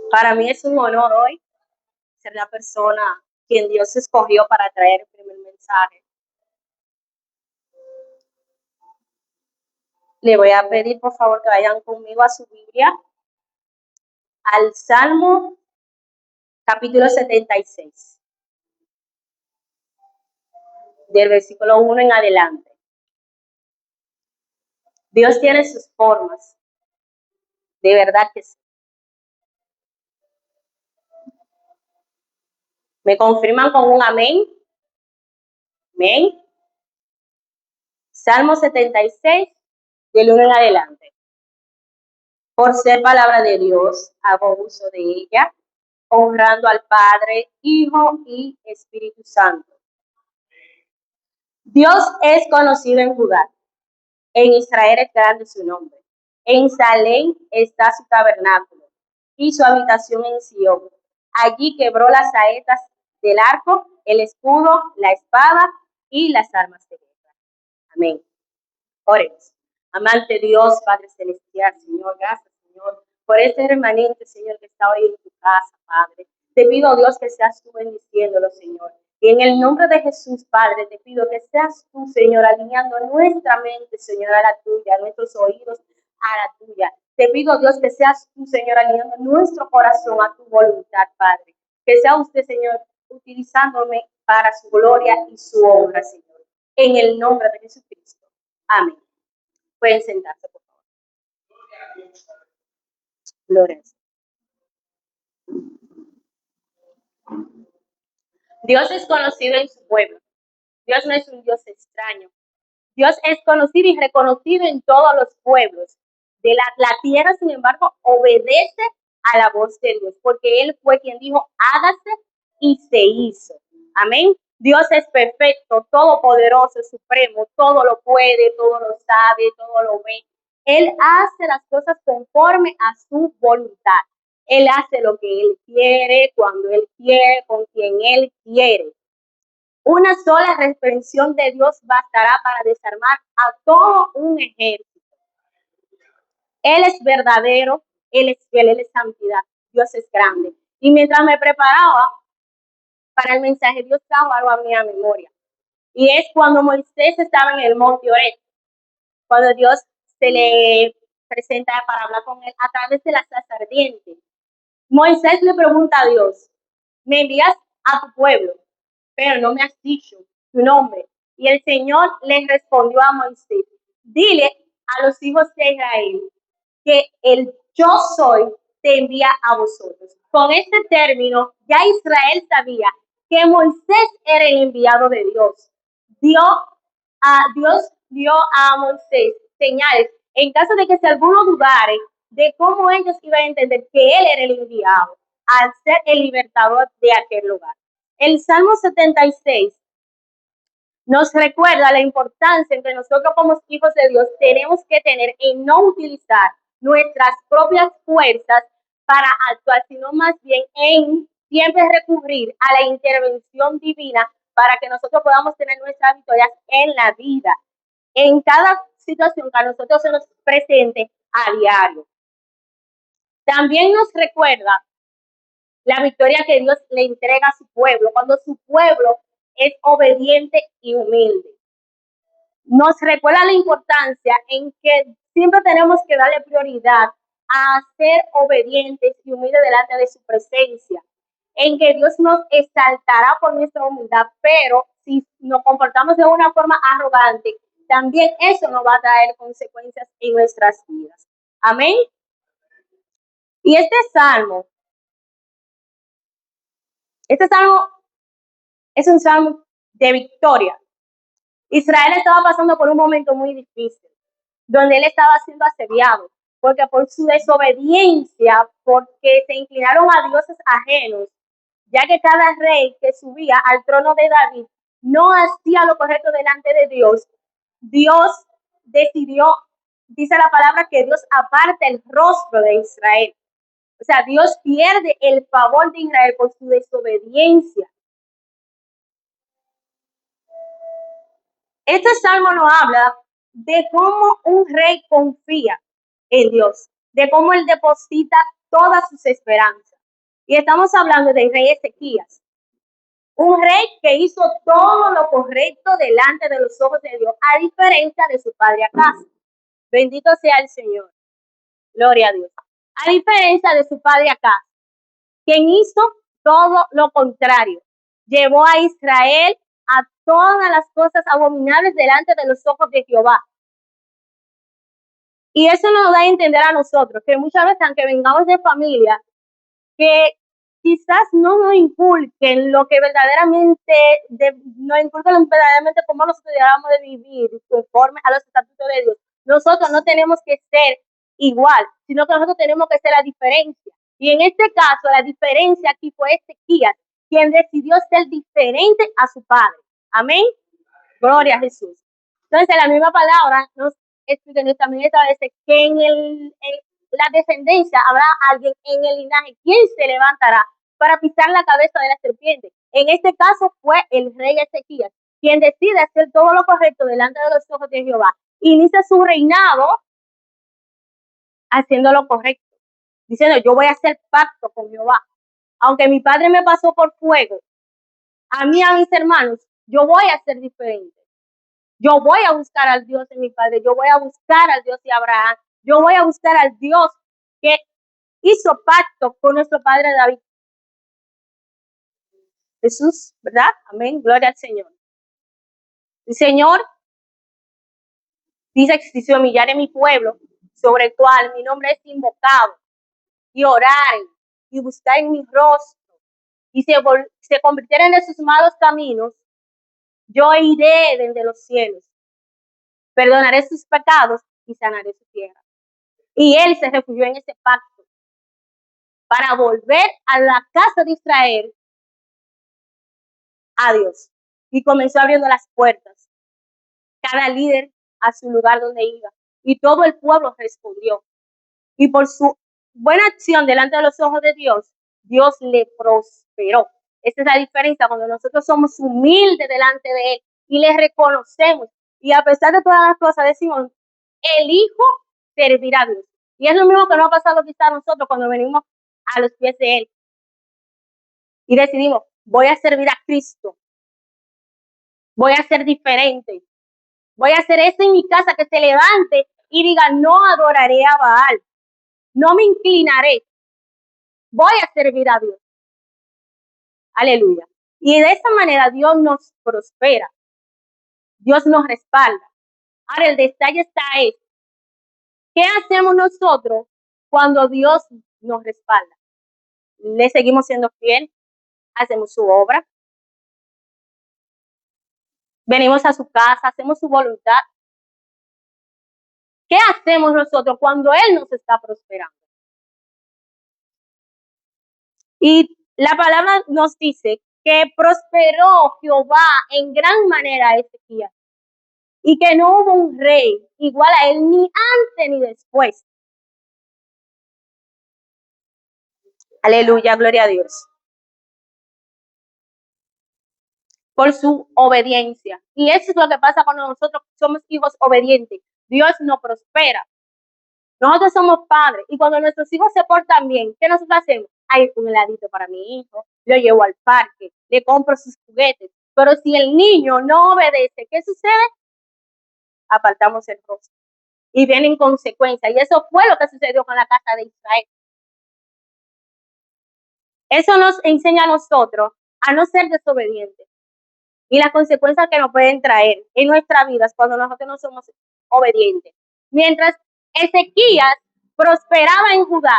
Para mí es un honor hoy ser la persona quien Dios escogió para traer el primer mensaje. Le voy a pedir por favor que vayan conmigo a su Biblia al Salmo capítulo 76, del versículo 1 en adelante. Dios tiene sus formas, de verdad que sí. ¿Me confirman con un amén? Amén. Salmo 76, del 1 en adelante. Por ser palabra de Dios, hago uso de ella, honrando al Padre, Hijo y Espíritu Santo. Dios es conocido en Judá, en Israel es grande su nombre. En Salem está su tabernáculo y su habitación en Sión. Allí quebró las saetas del arco, el escudo, la espada y las armas de guerra. Amén. Oremos. Amante Dios, Padre Celestial, Señor, gracias, Señor, por este remanente, Señor, que está hoy en tu casa, Padre. Te pido, Dios, que seas tú bendiciéndolo, Señor. Y en el nombre de Jesús, Padre, te pido que seas tú, Señor, alineando nuestra mente, Señor, a la tuya, nuestros oídos a la tuya. Te pido, Dios, que seas tú, Señor, alineando nuestro corazón a tu voluntad, Padre. Que sea usted, Señor, utilizándome para su gloria y su honra, Señor. En el nombre de Jesucristo. Amén. Pueden sentarse, por favor. Gloria. Dios es conocido en su pueblo. Dios no es un Dios extraño. Dios es conocido y reconocido en todos los pueblos. De la tierra, sin embargo, obedece a la voz de Dios, porque Él fue quien dijo, hágase y se hizo. Amén. Dios es perfecto, todopoderoso, supremo, todo lo puede, todo lo sabe, todo lo ve. Él hace las cosas conforme a su voluntad. Él hace lo que Él quiere, cuando Él quiere, con quien Él quiere. Una sola reprensión de Dios bastará para desarmar a todo un ejército. Él es verdadero, Él es fiel, Él es santidad. Dios es grande. Y mientras me preparaba para el mensaje, Dios trajo algo a mi memoria. Y es cuando Moisés estaba en el monte Oreb, cuando Dios se le presenta para hablar con él a través de la zarza ardiente. Moisés le pregunta a Dios, me envías a tu pueblo, pero no me has dicho tu nombre. Y el Señor le respondió a Moisés, dile a los hijos de Israel que el yo soy te envía a vosotros. Con este término ya Israel sabía que Moisés era el enviado de Dios. Dios dio a Moisés señales en caso de que si alguno dudare de cómo ellos iban a entender que él era el enviado al ser el libertador de aquel lugar. El Salmo 76 nos recuerda la importancia en que nosotros como hijos de Dios tenemos que tener en no utilizar nuestras propias fuerzas para actuar, sino más bien en siempre recurrir a la intervención divina para que nosotros podamos tener nuestras victorias en la vida, en cada situación que a nosotros se nos presente a diario. También nos recuerda la victoria que Dios le entrega a su pueblo, cuando su pueblo es obediente y humilde. Nos recuerda la importancia en que siempre tenemos que darle prioridad a ser obedientes y humildes delante de su presencia, en que Dios nos exaltará por nuestra humildad, pero si nos comportamos de una forma arrogante, también eso nos va a traer consecuencias en nuestras vidas. Amén. Y este salmo es un salmo de victoria. Israel estaba pasando por un momento muy difícil, donde él estaba siendo asediado, porque por su desobediencia, porque se inclinaron a dioses ajenos, ya que cada rey que subía al trono de David no hacía lo correcto delante de Dios, Dios decidió, dice la palabra, que Dios aparta el rostro de Israel. O sea, Dios pierde el favor de Israel por su desobediencia. Este salmo nos habla de cómo un rey confía en Dios, de cómo él deposita todas sus esperanzas. Y estamos hablando del rey Ezequías. Un rey que hizo todo lo correcto delante de los ojos de Dios, a diferencia de su padre Acaz. Bendito sea el Señor. Gloria a Dios. A diferencia de su padre Acaz, quien hizo todo lo contrario. Llevó a Israel a todas las cosas abominables delante de los ojos de Jehová. Y eso nos da a entender a nosotros que muchas veces, aunque vengamos de familia, que quizás no nos inculquen lo que verdaderamente, nos inculquen verdaderamente cómo nosotros debamos de vivir conforme a los estatutos de Dios. Nosotros no tenemos que ser igual, sino que nosotros tenemos que ser la diferencia. Y en este caso, la diferencia aquí fue Ezequías, quien decidió ser diferente a su padre. Amén. Gloria a Jesús. Entonces, la misma palabra nos explica también establece que en la descendencia habrá alguien en el linaje quien se levantará para pisar la cabeza de la serpiente. En este caso fue el rey Ezequías, quien decide hacer todo lo correcto delante de los ojos de Jehová. Inicia su reinado haciendo lo correcto, diciendo: yo voy a hacer pacto con Jehová. Aunque mi padre me pasó por fuego, a mí y a mis hermanos, yo voy a ser diferente. Yo voy a buscar al Dios de mi padre, yo voy a buscar al Dios de Abraham, yo voy a buscar al Dios que hizo pacto con nuestro padre David. Jesús, ¿verdad? Amén, gloria al Señor. El Señor dice que si se humillare mi pueblo, sobre el cual mi nombre es invocado, y oraren, y buscaren mi rostro, y se convirtieren de sus malos caminos, yo iré desde los cielos, perdonaré sus pecados y sanaré su tierra. Y él se refugió en ese pacto para volver a la casa de Israel a Dios. Y comenzó abriendo las puertas, cada líder a su lugar donde iba. Y todo el pueblo respondió. Y por su buena acción delante de los ojos de Dios, Dios le prosperó. Esa es la diferencia cuando nosotros somos humildes delante de Él y le reconocemos. Y a pesar de todas las cosas decimos: elijo servir a Dios. Y es lo mismo que nos ha pasado quizá a nosotros cuando venimos a los pies de Él. Y decidimos: voy a servir a Cristo. Voy a ser diferente. Voy a hacer eso en mi casa, que se levante y diga: no adoraré a Baal. No me inclinaré. Voy a servir a Dios. Aleluya. Y de esa manera Dios nos prospera. Dios nos respalda. Ahora el detalle está es: ¿qué hacemos nosotros cuando Dios nos respalda? ¿Le seguimos siendo fiel? ¿Hacemos su obra? ¿Venimos a su casa? ¿Hacemos su voluntad? ¿Qué hacemos nosotros cuando Él nos está prosperando? Y la palabra nos dice que prosperó Jehová en gran manera a Ezequías, y que no hubo un rey igual a él ni antes ni después. Aleluya, gloria a Dios. Por su obediencia. Y eso es lo que pasa cuando nosotros somos hijos obedientes. Dios nos prospera. Nosotros somos padres. Y cuando nuestros hijos se portan bien, ¿qué nosotros hacemos? Hay un heladito para mi hijo, lo llevo al parque, le compro sus juguetes. Pero si el niño no obedece, ¿qué sucede? Apartamos el rostro. Y vienen consecuencias. Y eso fue lo que sucedió con la casa de Israel. Eso nos enseña a nosotros a no ser desobedientes. Y las consecuencias que nos pueden traer en nuestras vidas cuando nosotros no somos obedientes. Mientras Ezequías prosperaba en Judá,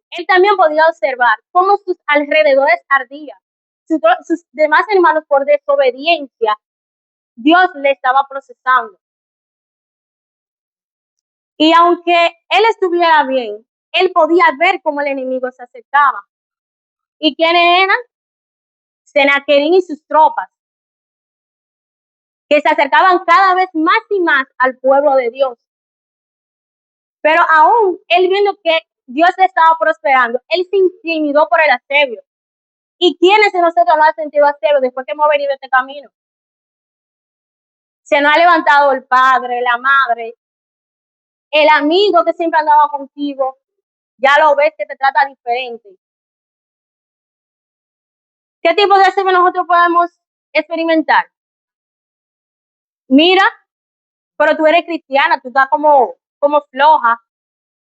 él también podía observar cómo sus alrededores ardían. Sus demás hermanos, por desobediencia, Dios le estaba procesando. Y aunque él estuviera bien, él podía ver cómo el enemigo se acercaba. ¿Y quiénes eran? Senaquerín y sus tropas, que se acercaban cada vez más y más al pueblo de Dios. Pero aún él viendo que Dios le estaba prosperando, él se intimidó por el asebio. ¿Y quiénes de nosotros no han sentido asebio después que hemos venido este camino? Se nos ha levantado el padre, la madre, el amigo que siempre andaba contigo, ya lo ves que te trata diferente. ¿Qué tipo de asebio nosotros podemos experimentar? Mira, pero tú eres cristiana, tú estás como floja.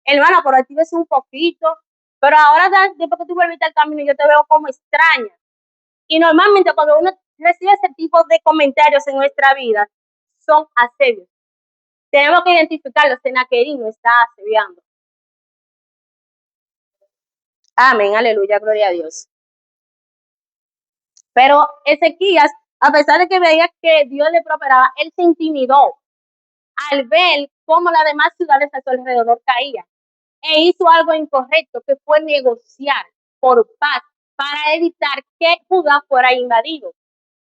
Hermana, por ti ves un poquito, pero ahora después que tú volviste al camino, yo te veo como extraña. Y normalmente cuando uno recibe ese tipo de comentarios en nuestra vida, son asedios. Tenemos que identificarlo, Senaquerí no está asediando. Amén, aleluya, gloria a Dios. Pero Ezequías, a pesar de que veía que Dios le prosperaba, él se intimidó al ver cómo las demás ciudades a su alrededor caían. E hizo algo incorrecto, que fue negociar por paz para evitar que Judá fuera invadido.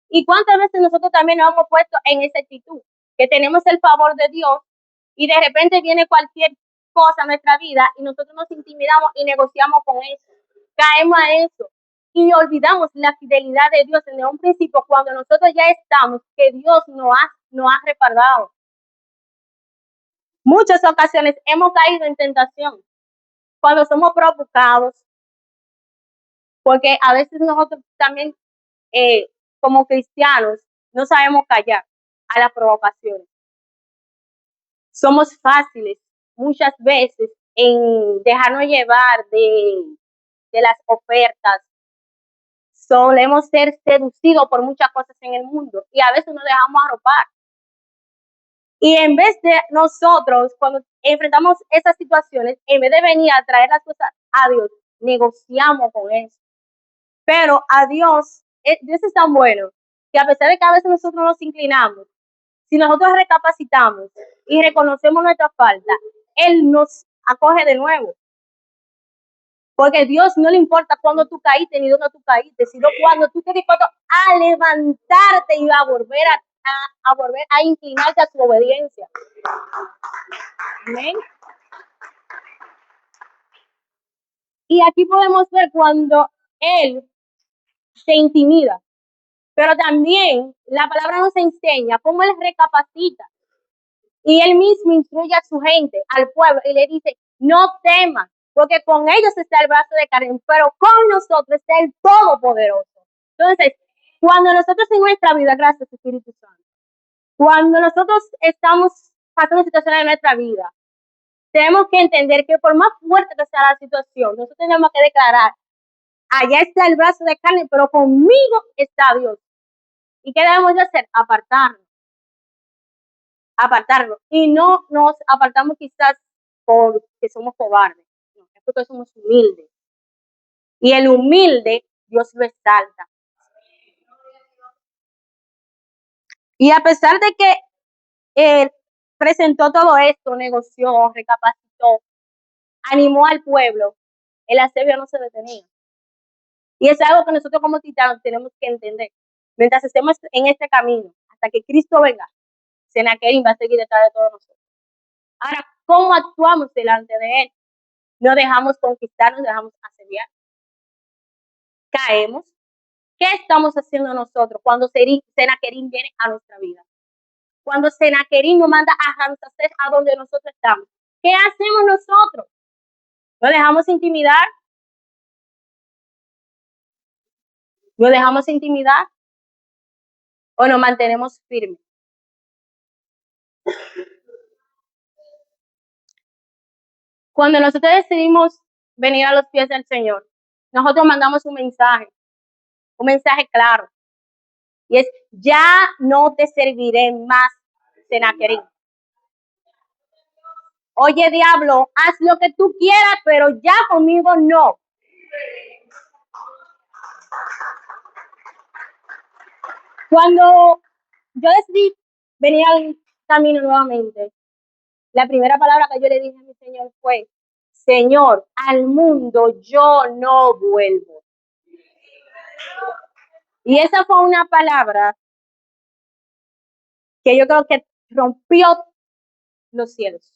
¿Y cuántas veces nosotros también nos hemos puesto en esa actitud? Que tenemos el favor de Dios y de repente viene cualquier cosa a nuestra vida y nosotros nos intimidamos y negociamos con eso. Caemos a eso y olvidamos la fidelidad de Dios desde un principio cuando nosotros ya estamos, que Dios nos ha respaldado. Muchas ocasiones hemos caído en tentación cuando somos provocados, porque a veces nosotros también, como cristianos, no sabemos callar a las provocaciones. Somos fáciles muchas veces en dejarnos llevar de las ofertas. Solemos ser seducidos por muchas cosas en el mundo y a veces nos dejamos arropar. Y en vez de nosotros, cuando enfrentamos esas situaciones, en vez de venir a traer las cosas a Dios, negociamos con eso. Pero a Dios es tan bueno que a pesar de que a veces nosotros nos inclinamos, si nosotros recapacitamos y reconocemos nuestra falta, Él nos acoge de nuevo. Porque a Dios no le importa cuándo tú caíste ni dónde tú caíste, sino cuando tú te dispuesto a levantarte y a volver a inclinarte a su obediencia. Amén. Y aquí podemos ver cuando Él se intimida. Pero también la palabra nos enseña cómo Él recapacita. Y Él mismo instruye a su gente, al pueblo, y le dice, no teman, porque con ellos está el brazo de carne, pero con nosotros está el Todopoderoso. Entonces, cuando nosotros en nuestra vida, gracias Espíritu Santo, cuando nosotros estamos pasando situaciones en nuestra vida, tenemos que entender que por más fuerte que sea la situación, nosotros tenemos que declarar, allá está el brazo de carne, pero conmigo está Dios. ¿Y qué debemos de hacer? Apartarnos. Y no nos apartamos quizás porque somos cobardes, no, es porque somos humildes. Y el humilde, Dios lo exalta. Y a pesar de que él presentó todo esto, negoció, recapacitó, animó al pueblo, el asebio no se detenía. Y es algo que nosotros como titanos tenemos que entender. Mientras estemos en este camino, hasta que Cristo venga, Senaquerim va a seguir detrás de todos nosotros. Ahora, ¿cómo actuamos delante de él? No dejamos conquistar, nos dejamos asediar. Caemos. ¿Qué estamos haciendo nosotros cuando Senaquerim viene a nuestra vida? Cuando Senaquerim nos manda a Ramsés a donde nosotros estamos. ¿Qué hacemos nosotros? ¿Nos dejamos intimidar? ¿Nos dejamos intimidar? ¿O nos mantenemos firmes? Cuando nosotros decidimos venir a los pies del Señor, nosotros mandamos un mensaje claro. Y es, ya no te serviré más, Senaquerim. Oye, diablo, haz lo que tú quieras, pero ya conmigo no. Cuando yo decidí venir al camino nuevamente, la primera palabra que yo le dije a mi Señor fue, Señor, al mundo yo no vuelvo. Y esa fue una palabra que yo creo que rompió los cielos.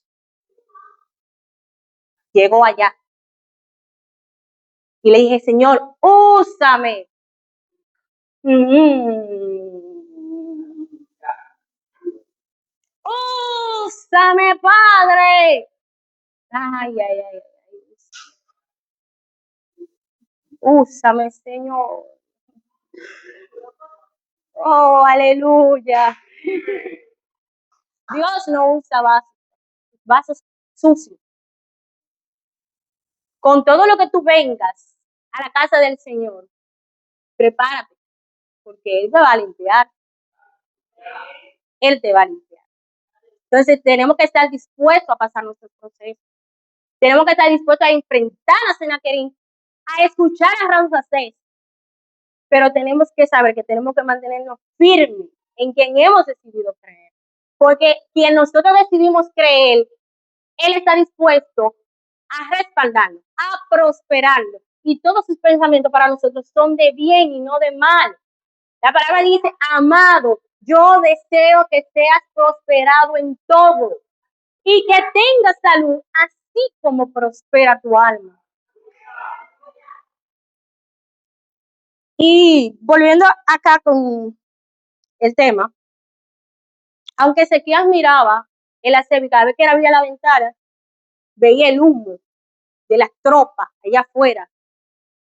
Llegó allá. Y le dije, Señor, úsame. Úsame, Padre. Ay, ay, ay. Úsame, Señor. Oh, aleluya. Dios no usa vasos sucios. Con todo lo que tú vengas a la casa del Señor, prepárate, porque Él te va a limpiar. Él te va a limpiar. Entonces tenemos que estar dispuestos a pasar nuestros procesos. Tenemos que estar dispuestos a enfrentar a Senaquerín, a escuchar a Ramsés, pero tenemos que saber que tenemos que mantenernos firmes en quien hemos decidido creer. Porque quien nosotros decidimos creer, Él está dispuesto a respaldarnos, a prosperarnos. Y todos sus pensamientos para nosotros son de bien y no de mal. La palabra dice, amado, yo deseo que seas prosperado en todo y que tengas salud, así como prospera tu alma. Y volviendo acá con el tema, aunque Ezequías miraba el acero y cada vez que abría la ventana, veía el humo de las tropas allá afuera,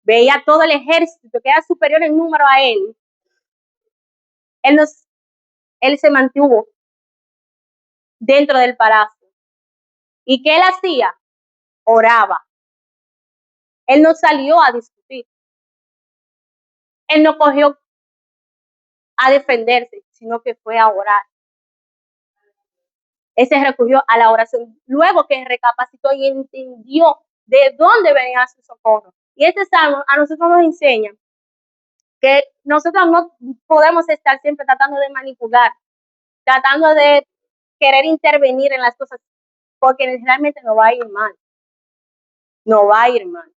veía todo el ejército que era superior en número a él. Él se mantuvo dentro del palacio. ¿Y qué él hacía? Oraba. Él no salió a discutir. Él no cogió a defenderse, sino que fue a orar. Él se recurrió a la oración luego que recapacitó y entendió de dónde venía su socorro. Y este salmo a nosotros nos enseña que nosotros no podemos estar siempre tratando de manipular, tratando de querer intervenir en las cosas, porque realmente no va a ir mal. No va a ir mal.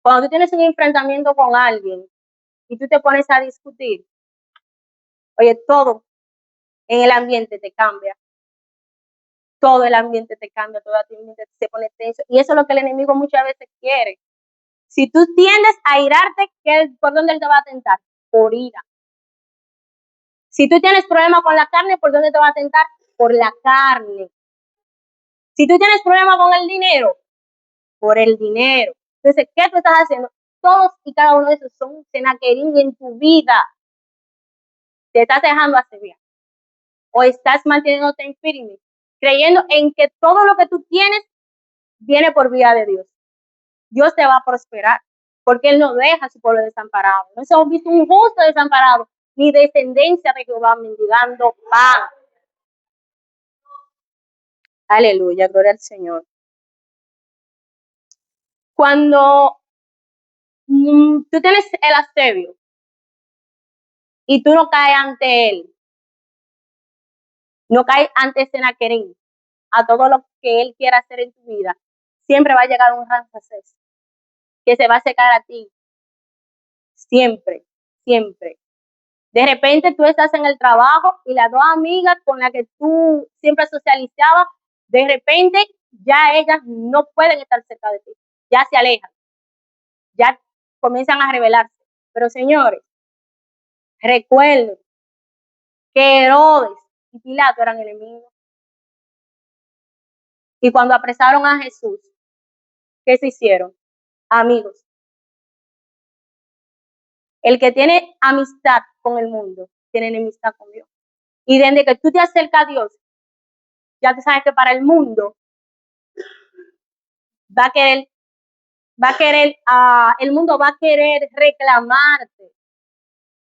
Cuando tú tienes un enfrentamiento con alguien y tú te pones a discutir, oye, todo en el ambiente te cambia. Todo el ambiente te cambia, todo el ambiente se pone tenso. Y eso es lo que el enemigo muchas veces quiere. Si tú tiendes a irarte, ¿por dónde él te va a tentar? Por ira. Si tú tienes problemas con la carne, ¿por dónde te va a tentar? Por la carne. Si tú tienes problemas con el dinero, por el dinero. Entonces, ¿qué tú estás haciendo? Todos y cada uno de esos son Senaquerín en tu vida. Te estás dejando hacer bien. O estás manteniéndote en firme, creyendo en que todo lo que tú tienes viene por vía de Dios. Dios te va a prosperar, porque Él no deja a su pueblo desamparado. No se ha visto un justo desamparado, ni descendencia de Jehová mendigando pan. Aleluya, gloria al Señor. Cuando tú tienes el asebio y tú no caes ante Él, no caes ante Senaquerín, a todo lo que Él quiera hacer en tu vida, siempre va a llegar un Ramsés que se va a acercar a ti. Siempre, siempre. De repente tú estás en el trabajo y las dos amigas con las que tú siempre socializabas, de repente ya ellas no pueden estar cerca de ti, ya se alejan, ya comienzan a rebelarse. Pero señores, recuerden que Herodes y Pilato eran enemigos. Y cuando apresaron a Jesús, ¿qué se hicieron? Amigos. El que tiene amistad con el mundo, tiene enemistad con Dios. Y desde que tú te acercas a Dios, ya tú sabes que para el mundo va a querer, el mundo va a querer reclamarte,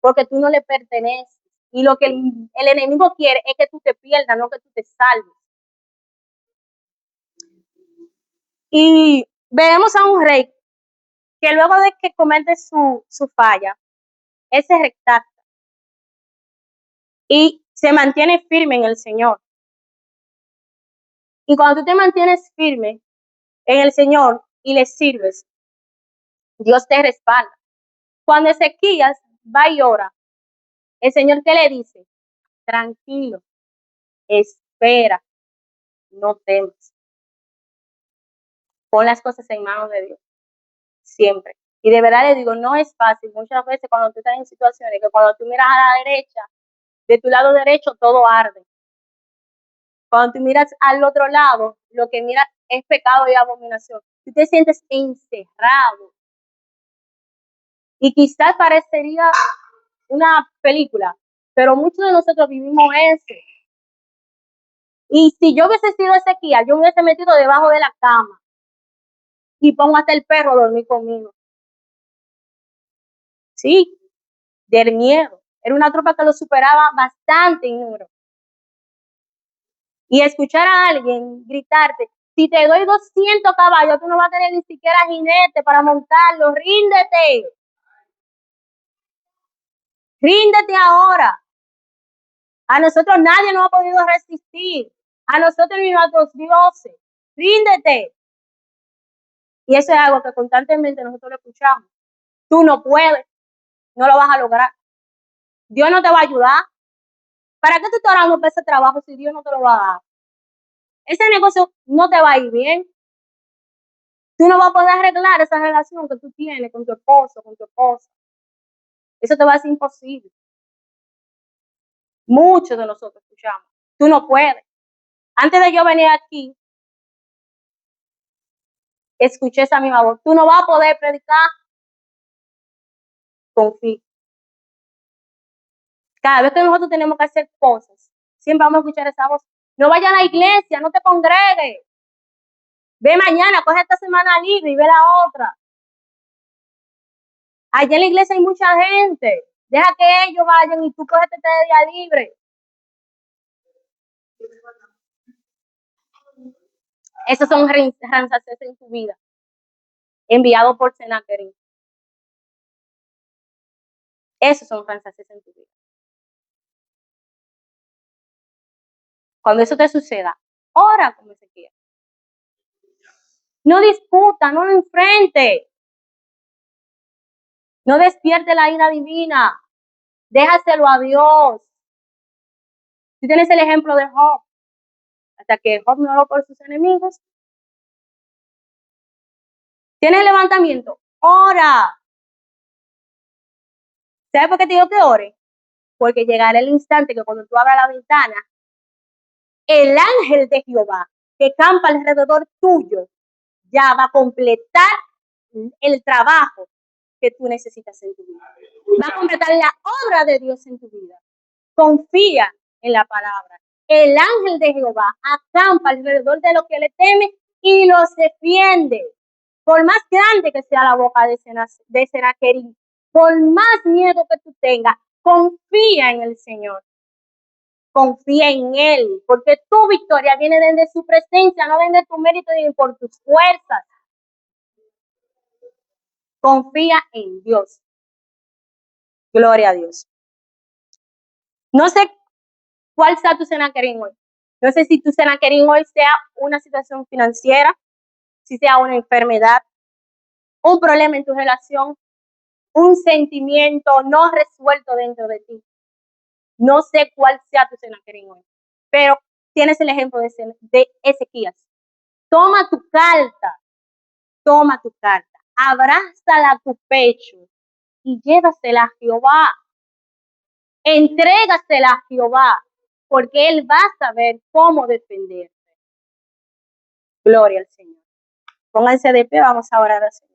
porque tú no le perteneces. Y lo que el enemigo quiere es que tú te pierdas, no que tú te salves. Y vemos a un rey que luego de que comete su falla, él se recta y se mantiene firme en el Señor. Y cuando tú te mantienes firme en el Señor y le sirves, Dios te respalda. Cuando Ezequías va y ora, el Señor, ¿qué le dice? Tranquilo, espera, no temas. Pon las cosas en manos de Dios, siempre. Y de verdad le digo, no es fácil. Muchas veces cuando tú estás en situaciones que cuando tú miras a la derecha, de tu lado derecho todo arde. Cuando tú miras al otro lado, lo que miras es pecado y abominación. Tú te sientes encerrado. Y quizás parecería una película, pero muchos de nosotros vivimos eso. Y si yo hubiese sido Ezequiel, yo me hubiese metido debajo de la cama y pongo hasta el perro a dormir conmigo. Sí, del miedo. Era una tropa que lo superaba bastante en número. Y escuchar a alguien gritarte, si te doy 200 caballos, tú no vas a tener ni siquiera jinete para montarlo, ríndete. Ríndete ahora. A nosotros nadie nos ha podido resistir. A nosotros ni a los dioses. Ríndete. Y eso es algo que constantemente nosotros lo escuchamos. Tú no puedes, no lo vas a lograr. Dios no te va a ayudar. ¿Para qué tú estás orando por ese trabajo si Dios no te lo va a dar? Ese negocio no te va a ir bien. Tú no vas a poder arreglar esa relación que tú tienes con tu esposo, con tu esposa. Eso te va a ser imposible. Muchos de nosotros escuchamos. Tú no puedes. Antes de yo venir aquí, escuché esa misma voz. Tú no vas a poder predicar. Confía. Cada vez que nosotros tenemos que hacer cosas, siempre vamos a escuchar esa voz. No vayas a la iglesia, no te congregues. Ve mañana, coge esta semana libre y ve la otra. Allá en la iglesia hay mucha gente. Deja que ellos vayan y tú cógete este día libre. Esos son Ramsés en tu vida, enviados por Sennacherib. Esos son Ramsés en tu vida. Cuando eso te suceda, ora como Ezequiel. No disputa, no lo enfrente. No despierte la ira divina. Déjaselo a Dios. Tú tienes el ejemplo de Job. Hasta que Job no oró por sus enemigos. Tienes el levantamiento. Ora. ¿Sabes por qué te digo que ore? Porque llegará el instante que cuando tú abras la ventana, el ángel de Jehová que campa alrededor tuyo ya va a completar el trabajo que tú necesitas en tu vida. Va a completar la obra de Dios en tu vida. Confía en la palabra. El ángel de Jehová acampa alrededor de los que le temen y los defiende. Por más grande que sea la boca de Sennacherib, por más miedo que tú tengas, confía en el Señor. Confía en Él, porque tu victoria viene desde su presencia, no desde tu mérito ni por tus fuerzas. Confía en Dios. Gloria a Dios. No sé cuál sea tu Sennacherib hoy. No sé si tu Sennacherib hoy sea una situación financiera, si sea una enfermedad, un problema en tu relación, un sentimiento no resuelto dentro de ti. No sé cuál sea tu Sennacherib hoy, pero tienes el ejemplo de Ezequías. Toma tu carta, abrázala a tu pecho y llévasela a Jehová. Entrégasela a Jehová, porque Él va a saber cómo defenderte. Gloria al Señor. Pónganse de pie, vamos a orar al Señor.